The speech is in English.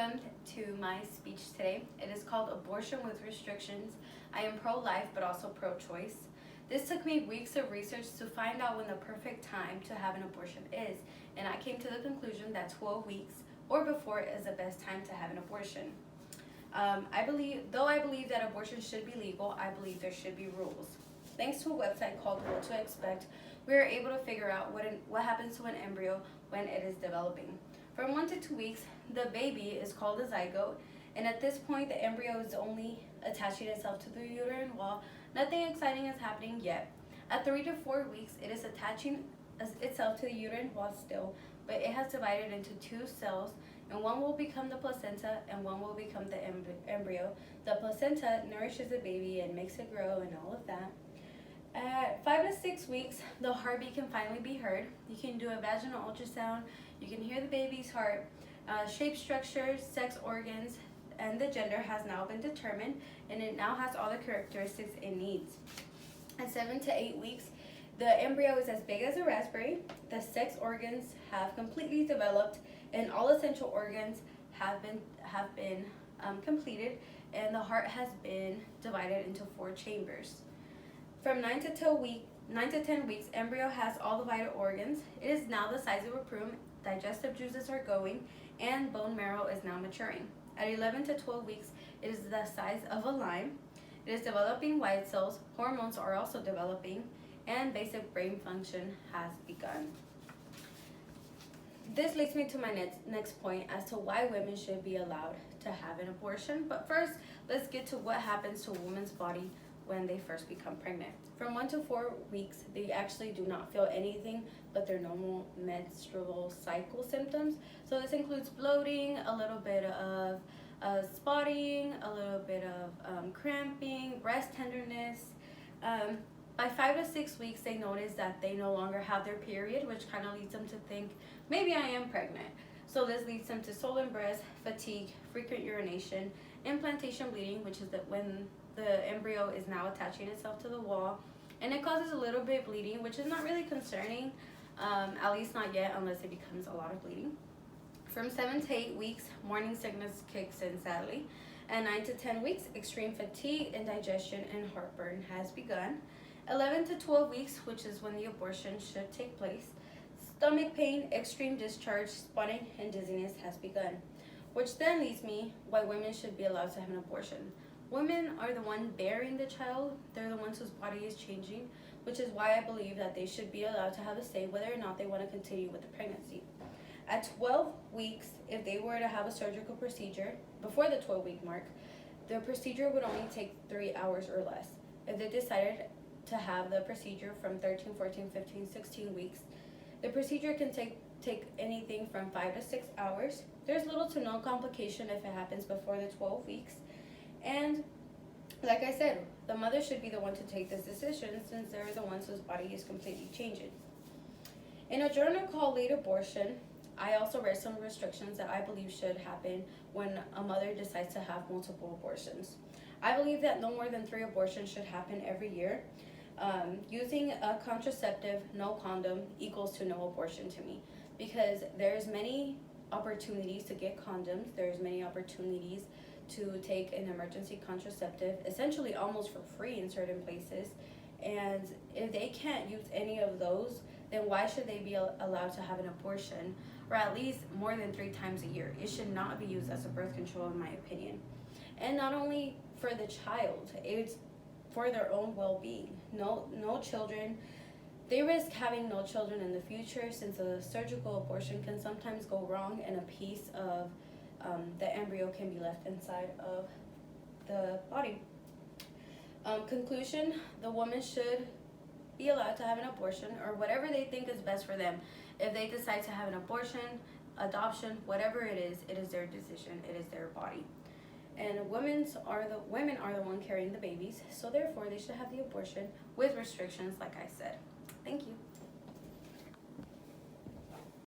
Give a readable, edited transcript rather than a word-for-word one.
Welcome to my speech today. It is called Abortion with Restrictions. I am pro-life but also pro-choice. This took me weeks of research to find out when the perfect time to have an abortion is, and I came to the conclusion that 12 weeks or before is the best time to have an abortion. I believe that abortion should be legal, I believe there should be rules. Thanks to a website called What to Expect, we are able to figure out what happens to an embryo when it is developing. From 1 to 2 weeks, the baby is called a zygote, and at this point, the embryo is only attaching itself to the uterine wall. Nothing exciting is happening yet. At 3 to 4 weeks, it is attaching itself to the uterine wall still, but it has divided into 2 cells, and one will become the placenta and one will become the embryo. The placenta nourishes the baby and makes it grow and all of that. At 5 to 6 weeks, the heartbeat can finally be heard. You can do a vaginal ultrasound. You can hear the baby's heart. Shape, structure, sex organs, and the gender has now been determined, and it now has all the characteristics it needs. At 7 to 8 weeks, the embryo is as big as a raspberry. The sex organs have completely developed, and all essential organs have been completed, and the heart has been divided into 4 chambers. From 9 to 10 weeks, embryo has all the vital organs. It is now the size of a prune, digestive juices are going, and bone marrow is now maturing. At 11 to 12 weeks, it is the size of a lime. It is developing white cells, hormones are also developing, and basic brain function has begun. This leads me to my next point as to why women should be allowed to have an abortion. But first, let's get to what happens to a woman's body when they first become pregnant. From 1 to 4 weeks, they actually do not feel anything but their normal menstrual cycle symptoms. So this includes bloating, a little bit of spotting, a little bit of cramping, breast tenderness. By 5 to 6 weeks, they notice that they no longer have their period, which kind of leads them to think, maybe I am pregnant. So this leads them to swollen breast, fatigue, frequent urination, implantation bleeding, which is when the embryo is now attaching itself to the wall, and it causes a little bit of bleeding, which is not really concerning, at least not yet, unless it becomes a lot of bleeding. From 7 to 8 weeks, morning sickness kicks in sadly. At 9 to 10 weeks, extreme fatigue, indigestion, and heartburn has begun. 11 to 12 weeks, which is when the abortion should take place, stomach pain, extreme discharge, spotting, and dizziness has begun. Which then leads me why women should be allowed to have an abortion. Women are the one bearing the child. They're the ones whose body is changing, which is why I believe that they should be allowed to have a say whether or not they want to continue with the pregnancy. At 12 weeks, if they were to have a surgical procedure before the 12-week mark, the procedure would only take 3 hours or less. If they decided to have the procedure from 13, 14, 15, 16 weeks, the procedure can take anything from 5 to 6 hours. There's little to no complication if it happens before the 12 weeks. And like I said, the mother should be the one to take this decision since they're the ones whose body is completely changing. In a journal called Late Abortion, I also read some restrictions that I believe should happen when a mother decides to have multiple abortions. I believe that no more than 3 abortions should happen every year. Using a contraceptive, no condom, equals to no abortion to me, because there's many opportunities to get condoms, there's many opportunities to take an emergency contraceptive, essentially almost for free in certain places. And if they can't use any of those, then why should they be allowed to have an abortion, or at least more than 3 times a year? It should not be used as a birth control, in my opinion. And not only for the child, it's for their own well-being. No children. They risk having no children in the future, since a surgical abortion can sometimes go wrong and a piece of the embryo can be left inside of the body. Conclusion, the woman should be allowed to have an abortion, or whatever they think is best for them. If they decide to have an abortion, adoption, whatever it is their decision, it is their body. And women are the one carrying the babies, so therefore they should have the abortion with restrictions, like I said. Thank you.